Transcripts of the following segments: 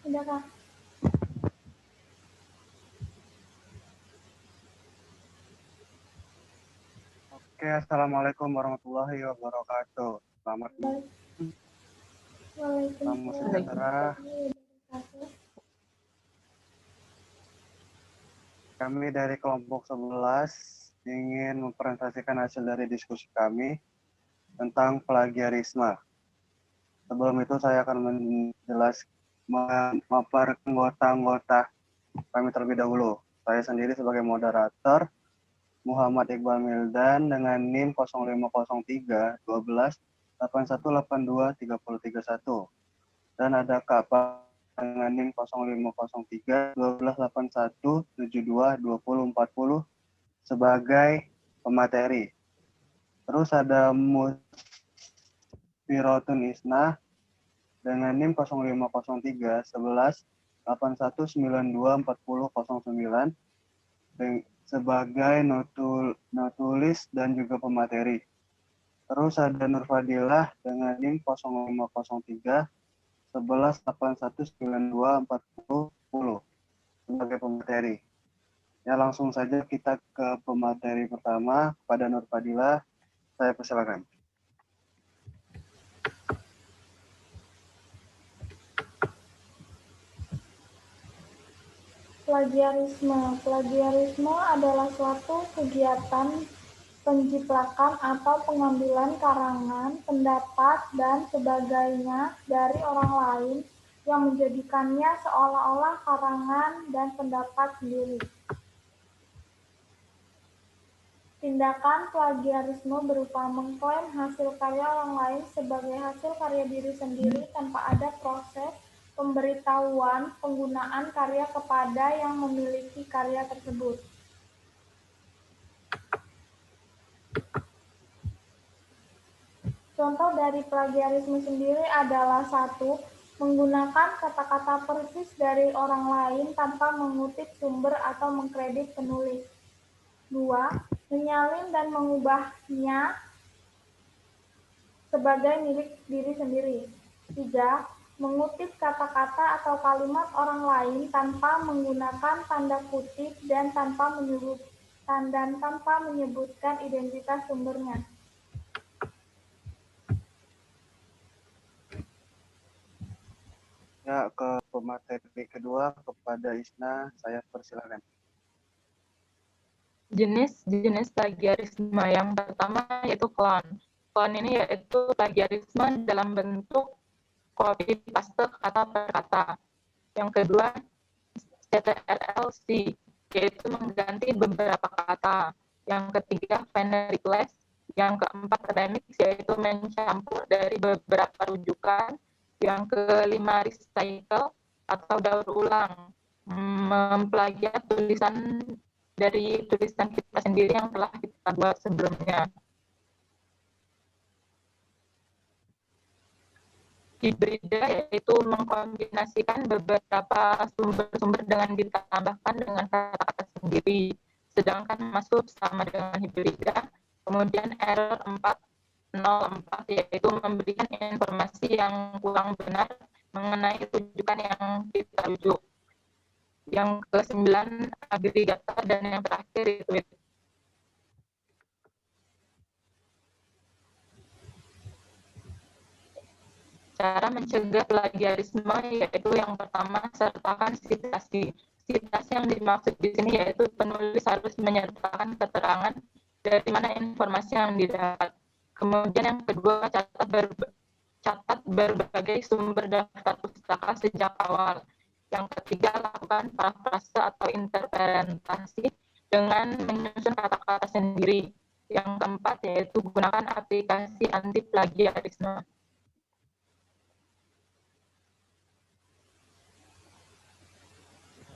Udah, Kak. Oke, Assalamualaikum warahmatullahi wabarakatuh. Selamat Waalaikumsalam sejahtera. warahmatullahi wabarakatuh. Kami dari kelompok 11 ingin mempresentasikan hasil dari diskusi kami tentang plagiarisme. Sebelum itu saya akan memaparkan anggota-anggota kami terlebih dahulu. Saya sendiri sebagai moderator, Muhammad Iqbal Mildan dengan NIM 0503 12 8182 3031. Dan ada Kak dengan NIM 0503 12 81 72 20 40 sebagai pemateri. Terus ada Musfirotun Isnah dengan NIM 0503 11 81 92 40 09 sebagai notulis dan juga pemateri. Terus ada Nurfadilah dengan NIM 0503 11 81 92 40 sebagai pemateri. Ya, langsung saja kita ke pemateri pertama. Kepada Nurfadilah, saya persilakan. Plagiarisme adalah suatu kegiatan penjiplakan atau pengambilan karangan, pendapat, dan sebagainya dari orang lain yang menjadikannya seolah-olah karangan dan pendapat sendiri. Tindakan plagiarisme berupa mengklaim hasil karya orang lain sebagai hasil karya diri sendiri tanpa ada proses pemberitahuan penggunaan karya kepada yang memiliki karya tersebut. Contoh dari plagiarisme sendiri adalah 1. Menggunakan kata-kata persis dari orang lain tanpa mengutip sumber atau mengkredit penulis. 2. Menyalin dan mengubahnya sebagai milik diri sendiri. 3. Mengutip kata-kata atau kalimat orang lain tanpa menggunakan tanda kutip dan tanpa menyebutkan identitas sumbernya. Ya, ke pemateri kedua, kepada Isna, saya persilakan. Jenis plagiarisme yang pertama yaitu klon. Klon ini yaitu plagiarisme dalam bentuk copy paste kata per kata. Yang kedua, CTRL-C, yaitu mengganti beberapa kata. Yang ketiga, final replace. Yang keempat, remix, yaitu mencampur dari beberapa rujukan. Yang kelima, recycle atau daur ulang, memplagiat tulisan dari tulisan kita sendiri yang telah kita buat sebelumnya. Hibrida yaitu mengkombinasikan beberapa sumber-sumber dengan ditambahkan dengan kata-kata sendiri. Sedangkan masuk sama dengan hibrida. Kemudian error 404 yaitu memberikan informasi yang kurang benar mengenai rujukan yang kita rujuk. Yang ke-9 agregator, dan yang terakhir itu. Cara mencegah plagiarisme yaitu yang pertama, sertakan sitasi. Sitasi yang dimaksud di sini yaitu penulis harus menyertakan keterangan dari mana informasi yang didapat. Kemudian yang kedua, catat berbagai sumber daftar pustaka sejak awal. Yang ketiga, lakukan parafrase atau interpretasi dengan menyusun kata-kata sendiri. Yang keempat yaitu gunakan aplikasi anti plagiarisme.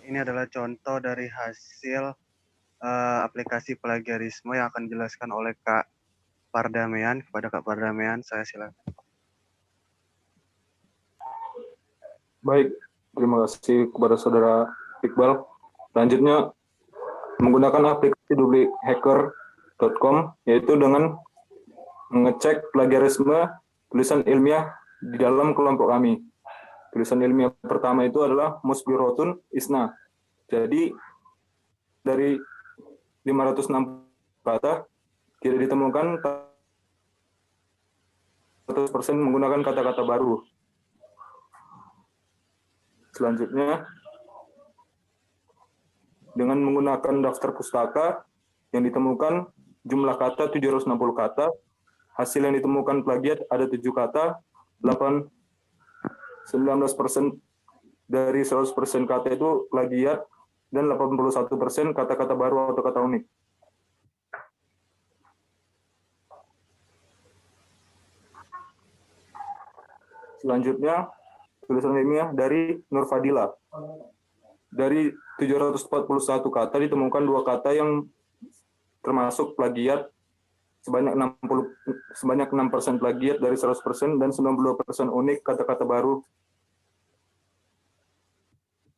Ini adalah contoh dari hasil aplikasi plagiarisme yang akan dijelaskan oleh Kak Pardamaian. Kepada Kak Pardamaian, saya silakan. Baik, terima kasih kepada Saudara Iqbal. Selanjutnya, menggunakan aplikasi duplikhacker.com, yaitu dengan mengecek plagiarisme tulisan ilmiah di dalam kelompok kami. Tulisan ilmiah pertama itu adalah musbirotun isna. Jadi dari 506 kata tidak ditemukan 100% menggunakan kata-kata baru. Selanjutnya, dengan menggunakan daftar pustaka yang ditemukan jumlah kata 760 kata, hasil yang ditemukan plagiat ada 7 kata, 19% dari 100% kata itu plagiat, dan 81% kata-kata baru atau kata unik. Selanjutnya, tulisan ilmiah dari Nur Fadila. Dari 741 kata ditemukan 2 kata yang termasuk plagiat sebanyak 6% plagiat dari 100% dan 92% unik kata-kata baru.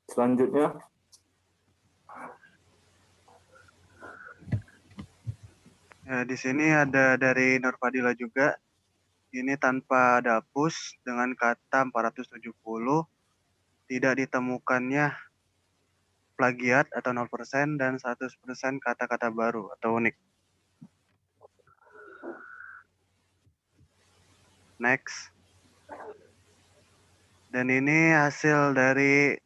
Selanjutnya, ya, di sini ada dari Nur Fadila juga. Ini tanpa dapus dengan kata 470 tidak ditemukannya plagiat atau 0% dan 100% kata-kata baru atau unik. Next. Dan ini hasil dari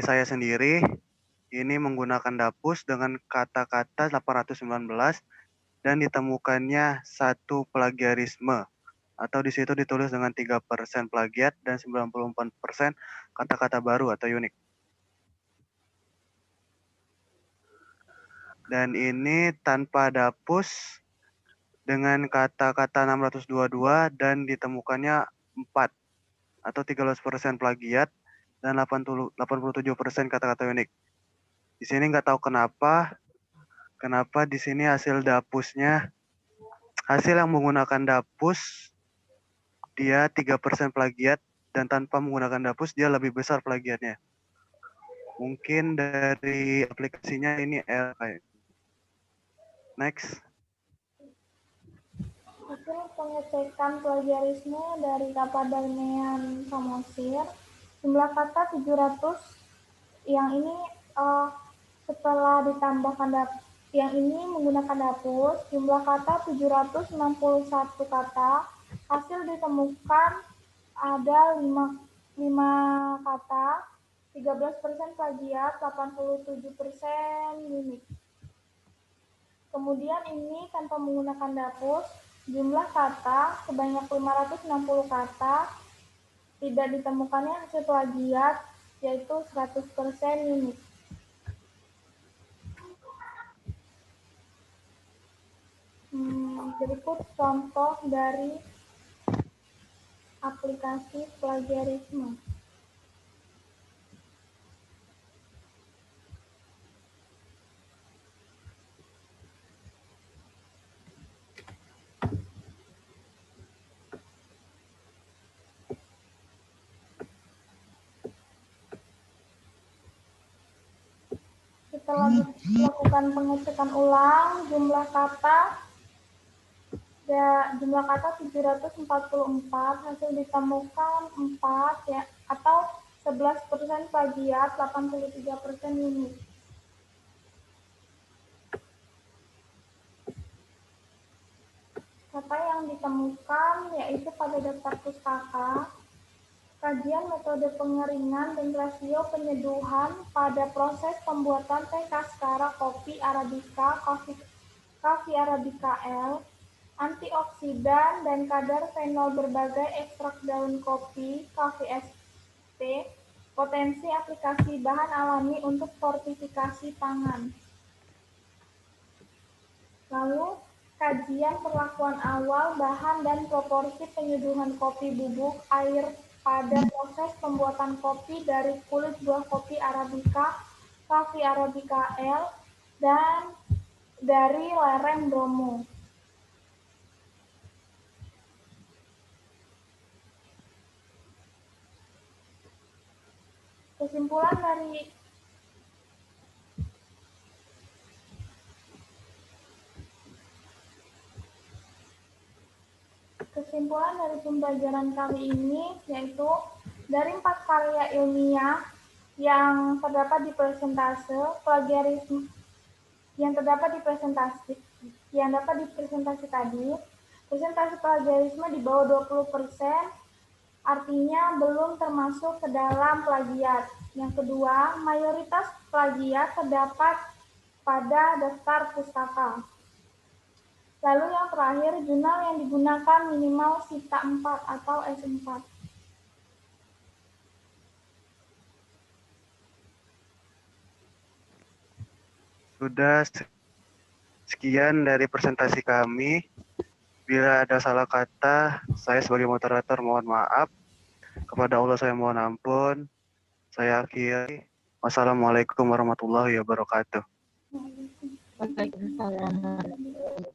saya sendiri. Ini menggunakan dapus dengan kata-kata 819 dan ditemukannya 1 plagiarisme. Atau di situ ditulis dengan 3% plagiat dan 94% kata-kata baru atau unik. Dan ini tanpa dapus dengan kata-kata 622 dan ditemukannya 4 atau 13% plagiat dan 87% kata-kata unik. Di sini nggak tahu kenapa di sini hasil yang menggunakan dapus dia 3% plagiat dan tanpa menggunakan dapus dia lebih besar plagiatnya. Mungkin dari aplikasinya ini kayak. Next. Hasil pengecekan plagiarisme dari Kapadamian Samosir, jumlah kata 700 yang ini setelah ditambahkan yang ini menggunakan dapus, jumlah kata 761 kata, hasil ditemukan ada 5 kata, 13% plagiat, 87% unik. Kemudian ini tanpa menggunakan dapus, jumlah kata sebanyak 560 kata, tidak ditemukannya hasil plagiat, yaitu 100% unik. Berikut contoh dari aplikasi plagiarisme. Setelah dilakukan pengecekan ulang, jumlah kata 744, hasil ditemukan 4 ya, atau 11% plagiat, 83% unik. Kata yang ditemukan yaitu pada daftar pustaka, kajian metode pengeringan dan rasio penyeduhan pada proses pembuatan teh kaskara kopi Arabica, Coffee Arabica L, antioksidan dan kadar fenol berbagai ekstrak daun kopi, Coffee ST, potensi aplikasi bahan alami untuk fortifikasi pangan. Lalu, kajian perlakuan awal bahan dan proporsi penyeduhan kopi bubuk air pada proses pembuatan kopi dari kulit buah kopi Arabica, Coffee Arabica L, dan dari lereng bromo. Kesimpulan kesimpulan dari pembelajaran kali ini yaitu dari 4 karya ilmiah yang terdapat di presentase, plagiarisme yang terdapat di presentasi tadi, presentasi plagiarisme di bawah 20%, artinya belum termasuk ke dalam plagiat. Yang kedua, mayoritas plagiat terdapat pada daftar pustaka. Lalu yang terakhir, jurnal yang digunakan minimal SITA 4 atau S4. Sudah sekian dari presentasi kami. Bila ada salah kata, saya sebagai moderator mohon maaf. Kepada Allah saya mohon ampun. Saya akhiri. Wassalamualaikum warahmatullahi wabarakatuh. Waalaikumsalam.